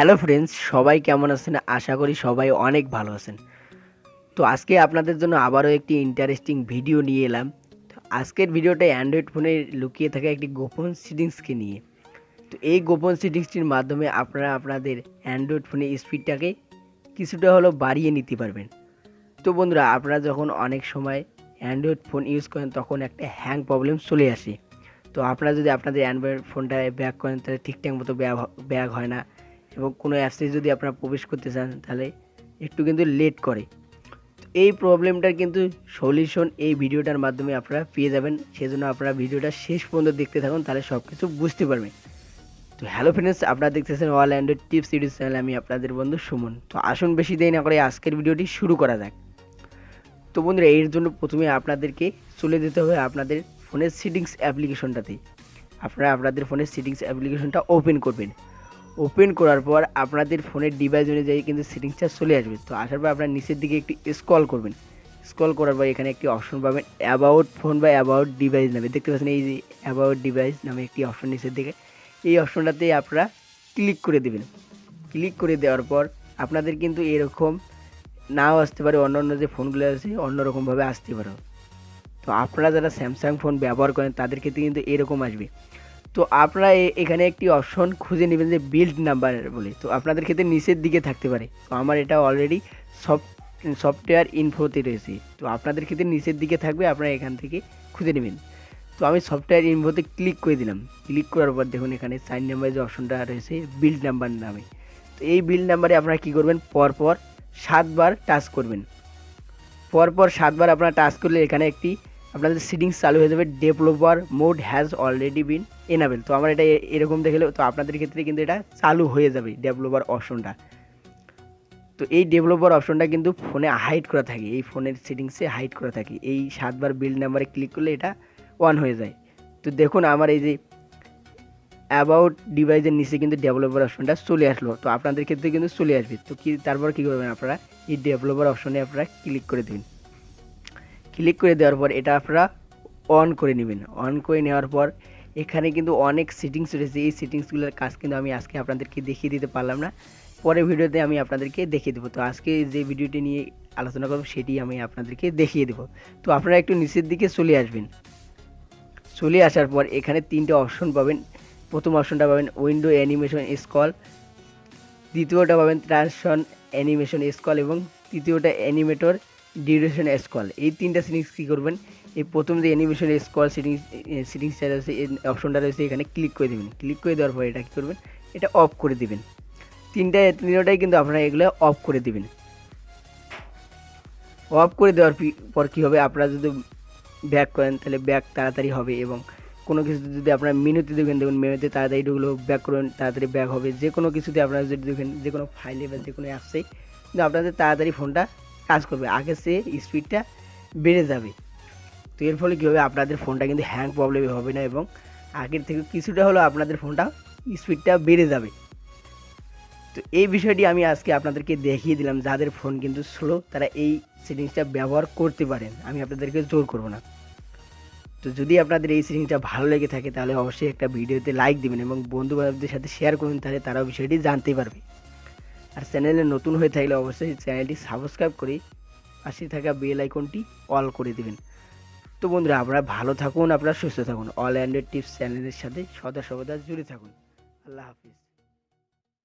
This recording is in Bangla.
হ্যালো ফ্রেন্ডস, সবাই কেমন আছেন? আশা করি সবাই অনেক ভালো আছেন। তো আজকে আপনাদের জন্য আবারও একটি ইন্টারেস্টিং ভিডিও নিয়ে এলাম। তো আজকের ভিডিওটা অ্যান্ড্রয়েড ফোনে লুকিয়ে থাকা একটি গোপন সেটিংসকে নিয়ে। তো এই গোপন সেটিংসটির মাধ্যমে আপনারা আপনাদের অ্যান্ড্রয়েড ফোনের স্পিডটাকে কিছুটা হলেও বাড়িয়ে নিতে পারবেন। তো বন্ধুরা, আপনারা যখন অনেক সময় অ্যান্ড্রয়েড ফোন ইউজ করেন তখন একটা হ্যাং প্রবলেম চলে আসে। তো আপনারা যদি আপনাদের অ্যান্ড্রয়েড ফোনটায় ব্যাক করেন তাহলে ঠিকঠাক মতো ব্যাক হয় না, এবং কোনো অ্যাপসে যদি আপনারা প্রবেশ করতে চান তাহলে একটু কিন্তু লেট করে। তো এই প্রবলেমটার কিন্তু সলিউশন এই ভিডিওটার মাধ্যমে আপনারা পেয়ে যাবেন। সেজন্য আপনারা ভিডিওটা শেষ পর্যন্ত দেখতে থাকুন, তাহলে সব কিছু বুঝতে পারবেন। তো হ্যালো ফ্রেন্ডস, আপনারা দেখতেছেন all Android tips YouTube channel. আমি আপনাদের বন্ধু সুমন। তো আসুন বেশি দেরি না করে আজকের ভিডিওটি শুরু করা যাক। তো বন্ধুরা, এর জন্য প্রথমে আপনাদেরকে চলে যেতে হবে আপনাদের ফোনের সেটিংস অ্যাপ্লিকেশনটাতে। আপনারা আপনাদের ফোনের সেটিংস অ্যাপ্লিকেশনটা ওপেন করবেন। ওপেন করার পর আপনাদের ফোনের ডিভাইস অনুযায়ী কিন্তু সেটিংসটা চলে আসবে। তো আসার পর আপনার নিচের দিকে একটি স্ক্রল করবেন। স্ক্রল করার পর এখানে একটি অপশন পাবেন অ্যাবাউট ফোন বা অ্যাবাউট ডিভাইস নামে। দেখতে পাচ্ছেন এই যে অ্যাবাউট ডিভাইস নামে একটি অপশন নিচের দিকে। এই অপশনটাতে আপনারা ক্লিক করে দেবেন। ক্লিক করে দেওয়ার পর আপনাদের কিন্তু এরকম নাও আসতে পারে, অন্য অন্য যে ফোনগুলো আছে অন্যরকমভাবে আসতে পারে। তো আপনারা যারা স্যামসাং ফোন ব্যবহার করেন তাদের ক্ষেত্রে কিন্তু এরকম আসবে। তো আপনারা এখানে একটি অপশন খুঁজে নেবেন যে বিল্ড নাম্বার বলে। তো আপনাদের ক্ষেত্রে নিচের দিকে থাকতে পারে। তো আমার এটা অলরেডি সফটওয়্যার ইনফোতে রয়েছে। তো আপনাদের ক্ষেত্রে নিচের দিকে থাকবে, আপনারা এখান থেকে খুঁজে নেবেন। তো আমি সফটওয়্যার ইনফোতে ক্লিক করে দিলাম। ক্লিক করার পর দেখুন এখানে 4 নাম্বার যে অপশনটা রয়েছে বিল্ড নাম্বার নামে। তো এই বিল্ড নাম্বারে আপনারা কী করবেন, পরপর 7 বার টাচ করবেন। পরপর 7 বার আপনারা টাচ করলে এখানে একটি আপনাদের সেটিংস চালু হয়ে যাবে, developer mode has already been enable. তো আমার এটা এরকম দেখলে, তো আপনাদের ক্ষেত্রে কিন্তু এটা চালু হয়ে যাবে ডেভেলপার অপশনটা। তো এই ডেভেলপার অপশনটা কিন্তু ফোনে হাইড করা থাকে, এই ফোনের সেটিংসে হাইড করা থাকে। এই 7 বার বিল্ড নাম্বারে ক্লিক করলে এটা অন হয়ে যায়। তো দেখুন আমার এই যে অ্যাবাউট ডিভাইসের নিচে কিন্তু ডেভেলপার অপশনটা চলে আসলো। তো আপনাদের ক্ষেত্রে কিন্তু চলে আসবে। তো তারপর কী করবেন, আপনারা এই ডেভেলপার অপশনে আপনারা ক্লিক করে দেবেন। ক্লিক করে দেওয়ার পর এটা আপনারা অন করে নেবেন। অন করে নেওয়ার পর এখানে কিন্তু অনেক সেটিংস রয়েছে। এই সেটিংসগুলোর কাজ কিন্তু আমি আজকে আপনাদেরকে দেখিয়ে দিতে পারলাম না, পরের ভিডিওতে আমি আপনাদেরকে দেখিয়ে দেবো। তো আজকে যে ভিডিওটি নিয়ে আলোচনা করব সেটি আমি আপনাদেরকে দেখিয়ে দেবো। তো আপনারা একটু নিচের দিকে চলে আসবেন। চলে আসার পর এখানে 3টে অপশন পাবেন। প্রথম অপশনটা পাবেন উইন্ডো অ্যানিমেশন স্ক্রল, দ্বিতীয়টা পাবেন ট্রানজিশন অ্যানিমেশন স্ক্রল, এবং তৃতীয়টা অ্যানিমেটর ডিউরেশন স্ক্রল। এই 3টা সেটিংস কী করবেন, এই প্রথম যে অ্যানিমেশন স্ক্রল সেটিংসটা রয়েছে, এই অপশনটা রয়েছে, এখানে ক্লিক করে দেবেন। ক্লিক করে দেওয়ার পর এটা কী করবেন, এটা অফ করে দেবেন। তিনটাই কিন্তু আপনারা এগুলো অফ করে দেবেন। অফ করে দেওয়ার পর কী হবে, আপনারা যদি ব্যাক করেন তাহলে ব্যাক তাড়াতাড়ি হবে, এবং কোনো কিছু যদি আপনার মেনুতে দেখবেন, দেখুন মেনুতে তাড়াতাড়ি ঢুকলো, ব্যাক করবেন তাড়াতাড়ি ব্যাক হবে। যে কোনো কিছুতে আপনারা যদি দেখেন, যে কোনো ফাইলে বা যে কোনো অ্যাপসে কিন্তু আপনাদের তাড়াতাড়ি ফোনটা কাজ করবে, আগে সে স্পিডটা বেড়ে যাবে। তো এর ফলে কী হবে, আপনাদের ফোনটা কিন্তু হ্যাং প্রবলেম হবে না, এবং আগের থেকে কিছুটা হলেও আপনাদের ফোনটা স্পিডটা বেড়ে যাবে। তো এই বিষয়টি আমি আজকে আপনাদেরকে দেখিয়ে দিলাম। যাদের ফোন কিন্তু স্লো তারা এই সেটিংসটা ব্যবহার করতে পারেন, আমি আপনাদেরকে জোর করব না। তো যদি আপনাদের এই সেটিংসটা ভালো লেগে থাকে তাহলে অবশ্যই একটা ভিডিওতে লাইক দিবেন, এবং বন্ধু বান্ধবদের সাথে শেয়ার করুন, তাহলে তারাও বিষয়টি জানতে পারবে। আর চ্যানেলে নতুন হয়ে থাকলে অবশ্যই চ্যানেলটি সাবস্ক্রাইব করে পাশে থাকা বেল আইকনটি অল করে দেবেন। তো বন্ধুরা, আপনারা ভালো থাকুন, আপনারা সুস্থ থাকুন। অল অ্যান্ড্রয়েড টিপস চ্যানেলের সাথে সদা সর্বদা জুড়ে থাকুন। আল্লাহ হাফিজ।